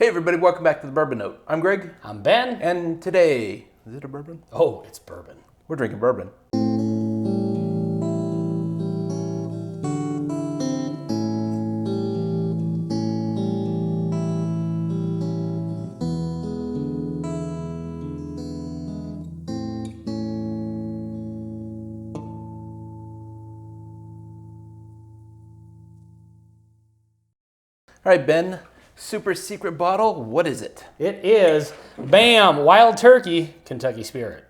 Hey everybody, welcome back to the Bourbon Note. I'm Greg. I'm Ben. And today, is it a bourbon? Oh, it's bourbon. We're drinking bourbon. All right, Ben, super secret bottle, what is it? It is, bam, Wild Turkey Kentucky Spirit.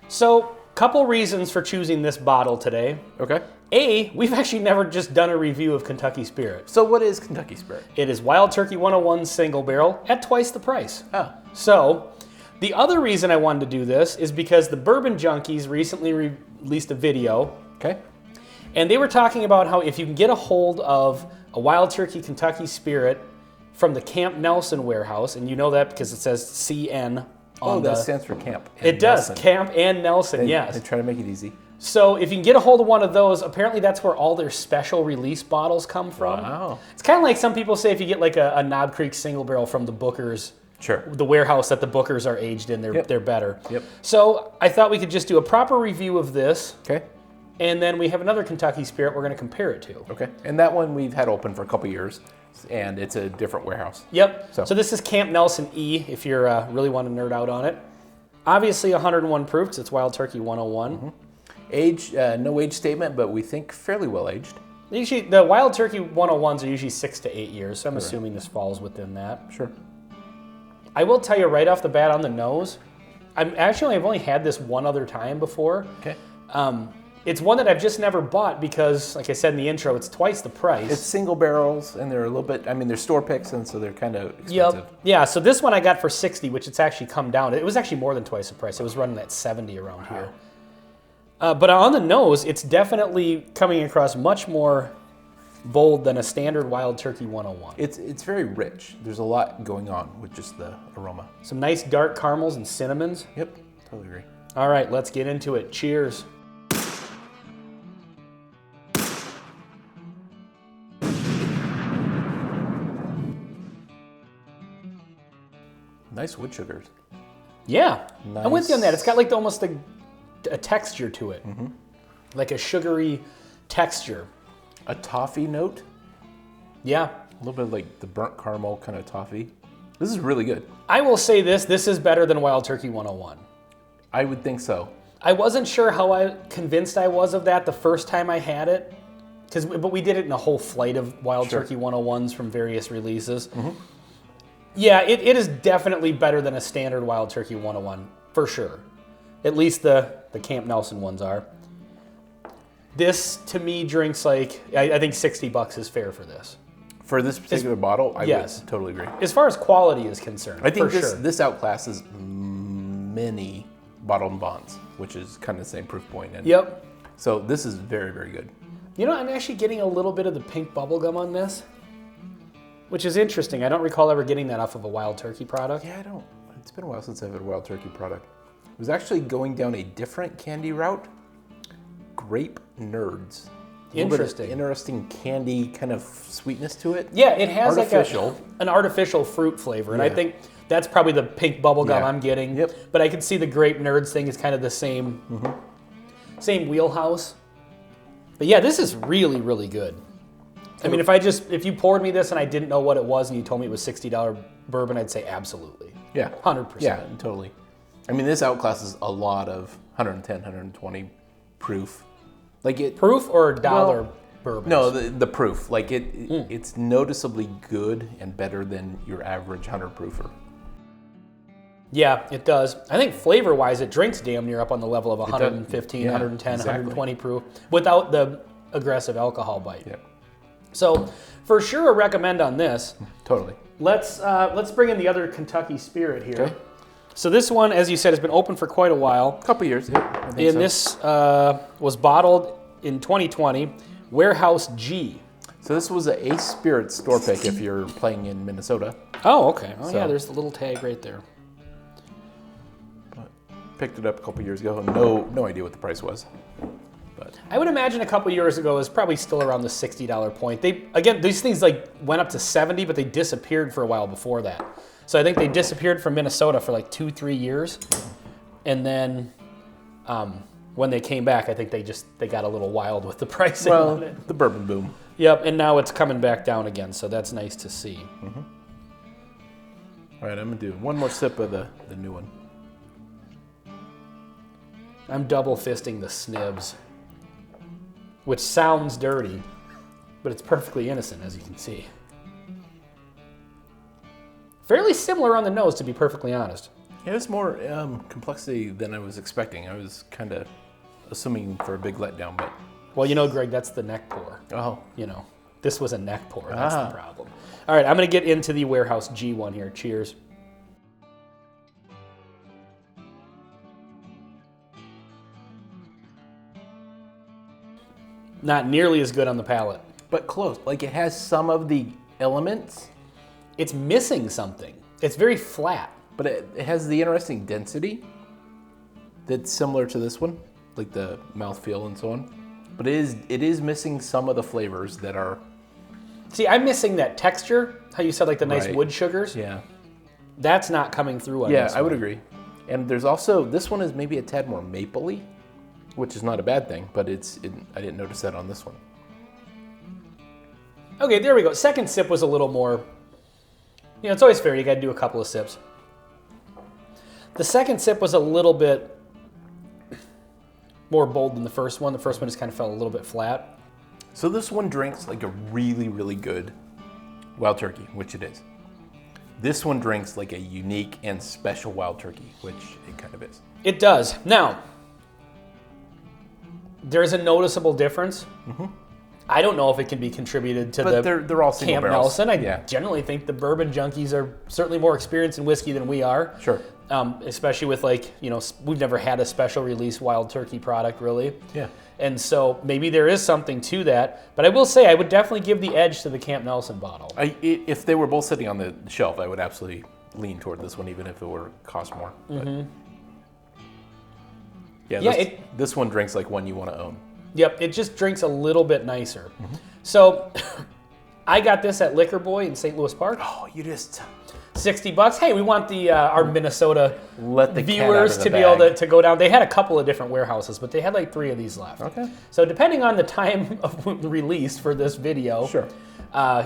So, couple reasons for choosing this bottle today. Okay. A, we've actually never just done a review of Kentucky Spirit. So what is Kentucky Spirit? It is Wild Turkey 101 single barrel at twice the price. Oh. So, the other reason I wanted to do this is because the Bourbon Junkies recently released a video. Okay. And they were talking about how if you can get a hold of a Wild Turkey Kentucky Spirit from the Camp Nelson warehouse, and you know that because it says CN on that stands for Camp. It does, Camp and Nelson, yes. They try to make it easy. So if you can get a hold of one of those, apparently that's where all their special release bottles come from. Wow. It's kind of like some people say if you get like a Knob Creek single barrel from the Bookers, Sure. the warehouse that the Bookers are aged in, they're better. Yep. So I thought we could just do a proper review of this. Okay. And then we have another Kentucky Spirit we're going to compare it to. Okay. And that one we've had open for a couple years, and it's a different warehouse. Yep. So this is Camp Nelson E, if you really want to nerd out on it. Obviously 101 proof, because it's Wild Turkey 101. Mm-hmm. Age, no age statement, but we think fairly well aged. Usually, the Wild Turkey 101s are usually 6 to 8 years, so I'm assuming this falls within that. Sure. I will tell you right off the bat on the nose, I've only had this one other time before. Okay. It's one that I've just never bought because, like I said in the intro, it's twice the price. It's single barrels, and they're a little bit, they're store picks, and so they're kind of expensive. Yep. Yeah, so this one I got for 60, which it's actually come down. It was actually more than twice the price. It was running at 70 around here. But on the nose, it's definitely coming across much more bold than a standard Wild Turkey 101. It's very rich. There's a lot going on with just the aroma. Some nice dark caramels and cinnamons. Yep, totally agree. All right, let's get into it. Cheers. Nice wood sugars. Yeah, Nice. I'm with you on that. It's got like almost a texture to it, like a sugary texture. A toffee note. Yeah. A little bit of like the burnt caramel kind of toffee. This is really good. I will say this is better than Wild Turkey 101. I would think so. I wasn't sure how convinced I was of that the first time I had it, but we did it in a whole flight of Wild Turkey 101s from various releases. Yeah, it is definitely better than a standard Wild Turkey 101, for sure. At least the Camp Nelson ones are. This, to me, drinks like, I think $60 is fair for this. For this particular bottle, I would totally agree. As far as quality is concerned, I think for sure. this outclasses many bottled bonds, which is kind of the same proof point. And Yep. So this is very, very good. You know, I'm actually getting a little bit of the pink bubblegum on this, which is interesting. I don't recall ever getting that off of a Wild Turkey product. Yeah, I don't. It's been a while since I've had a Wild Turkey product. It was actually going down a different candy route. Grape Nerds. Interesting. Interesting candy kind of sweetness to it. Yeah, it has artificial. like an artificial fruit flavor, and I think that's probably the pink bubblegum I'm getting. Yep. But I can see the Grape Nerds thing is kind of the same, same wheelhouse. But yeah, this is really, really good. I mean, if you poured me this and I didn't know what it was and you told me it was $60 bourbon, I'd say absolutely. Yeah. 100%. Yeah, totally. I mean, this outclasses a lot of 110, 120 proof. Like it. Proof or dollar bourbons? No, the proof. Like it's noticeably good and better than your average 100 proofer. Yeah, it does. I think flavor-wise, it drinks damn near up on the level of 115, 110, 120 proof without the aggressive alcohol bite. Yeah. So for sure a recommend on this. Totally. Let's bring in the other Kentucky Spirit here. Okay. So this one, as you said, has been open for quite a while. A couple years, yeah. I think And so. this was bottled in 2020, Warehouse G. So this was an Ace Spirit store pick if you're playing in Minnesota. Oh, okay. Oh, So- yeah, there's the little tag right there. But picked it up a couple years ago. No idea what the price was. But I would imagine a couple years ago it was probably still around the $60 point. These things like went up to 70, but they disappeared for a while before that. So I think they disappeared from Minnesota for like 2-3 years, and then when they came back, I think they got a little wild with the pricing on it. the bourbon boom. Yep, and now it's coming back down again, so that's nice to see. All right, I'm gonna do one more sip of the new one. I'm double fisting the snibs, which sounds dirty, but it's perfectly innocent, as you can see. Fairly similar on the nose, to be perfectly honest. Yeah, it's more complexity than I was expecting. I was kind of assuming for a big letdown, but Well, you know, Greg, that's the neck pour. oh, You know, this was a neck pour. That's the problem. All right, I'm going to get into the Warehouse G1 here. Cheers. Not nearly as good on the palate. but close. Like it has some of the elements, It's missing something. It's very flat. but it has the interesting density that's similar to this one, like the mouthfeel and so on. But it is missing some of the flavors that are. See, I'm missing that texture. How you said like the nice Right. wood sugars. Yeah. That's not coming through on Yeah, this I would one. agree. And there's also, this one is maybe a tad more mapley, which is not a bad thing, but I didn't notice that on this one. Okay, there we go. Second sip was a little more, you know, it's always fair. You got to do a couple of sips. The second sip was a little bit more bold than the first one. The first one just kind of fell a little bit flat. So this one drinks like a really, really good wild turkey, which it is. This one drinks like a unique and special wild turkey, which it kind of is. It does. Now, there's a noticeable difference. I don't know if it can be contributed to But the they're all single Camp barrels. Nelson. I Yeah. generally think the bourbon junkies are certainly more experienced in whiskey than we are. Sure. Especially with like, you know, we've never had a special release wild turkey product really. Yeah. And so maybe there is something to that. But I will say I would definitely give the edge to the Camp Nelson bottle. If they were both sitting on the shelf, I would absolutely lean toward this one, even if it were cost more. But Yeah, this one drinks like one you want to own. Yep, it just drinks a little bit nicer. So I got this at Liquor Boy in St. Louis Park. Oh, you just $60. Hey, we want the our Minnesota let the cat out viewers of the to be bag. able to go down. They had a couple of different warehouses, but they had like 3 of these left. Okay. So depending on the time of the release for this video, Sure.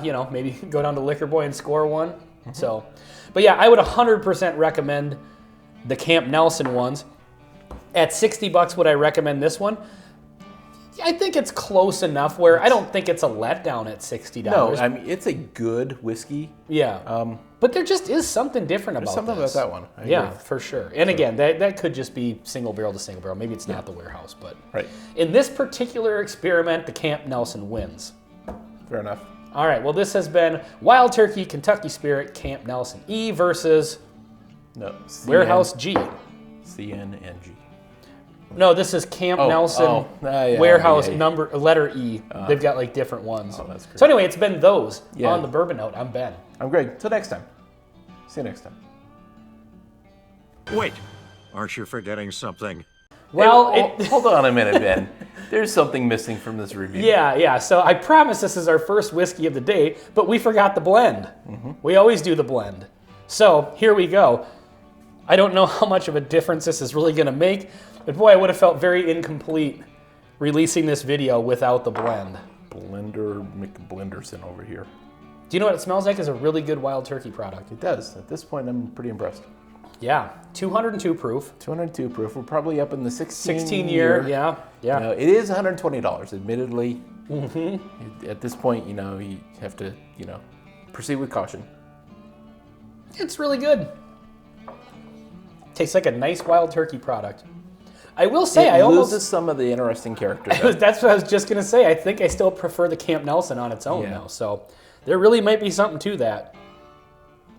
You know, maybe go down to Liquor Boy and score one. So, but yeah, I would 100% recommend the Camp Nelson ones. At $60, would I recommend this one? I think it's close enough where I don't think it's a letdown at $60. No, I mean it's a good whiskey. Yeah. But there just is something different about Something this. about that one. I Yeah, agree. for sure. And again, that could just be single barrel to single barrel. Maybe it's not the warehouse, but Right. in this particular experiment, the Camp Nelson wins. Fair enough. All right, well, this has been Wild Turkey Kentucky Spirit Camp Nelson E versus No. Warehouse G. CN and G. No, this is Camp Nelson yeah, Warehouse yeah. number letter E. They've got like different ones. Oh, that's great. So anyway, it's been those Yeah. on the Bourbon Note. I'm Ben. I'm Greg. Till next time. See you next time. Wait, aren't you forgetting something? Well, Hold on a minute, Ben. There's something missing from this review. yeah. So I promise this is our first whiskey of the day, but we forgot the blend. We always do the blend. So here we go. I don't know how much of a difference this is really going to make, but boy, I would have felt very incomplete releasing this video without the blend. Blender McBlenderson over here. Do you know what it smells like? It's a really good wild turkey product. It does. At this point, I'm pretty impressed. Yeah, 202 proof. 202 proof. We're probably up in the 16 year, yeah. It is $120, admittedly. At this point, you have to, proceed with caution. It's really good. Tastes like a nice wild turkey product. I will say, It I loses almost. some of the interesting characters. though. That's what I was just going to say. I think I still prefer the Camp Nelson on its own Yeah. now. So there really might be something to that.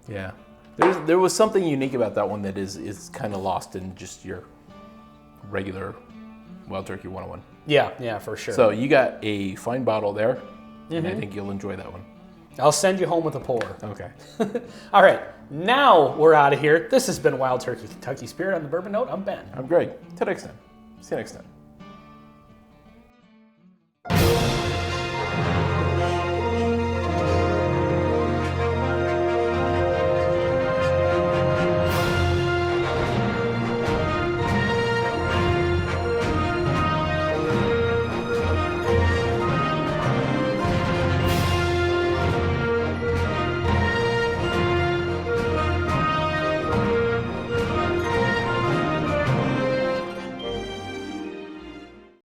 Yeah. There was something unique about that one that is kind of lost in just your regular Wild Turkey 101. Yeah, for sure. So you got a fine bottle there, and I think you'll enjoy that one. I'll send you home with a pour. Okay. All right, now we're out of here. This has been Wild Turkey Kentucky Spirit on the Bourbon Note. I'm Ben. I'm Greg. Till next time. See you next time.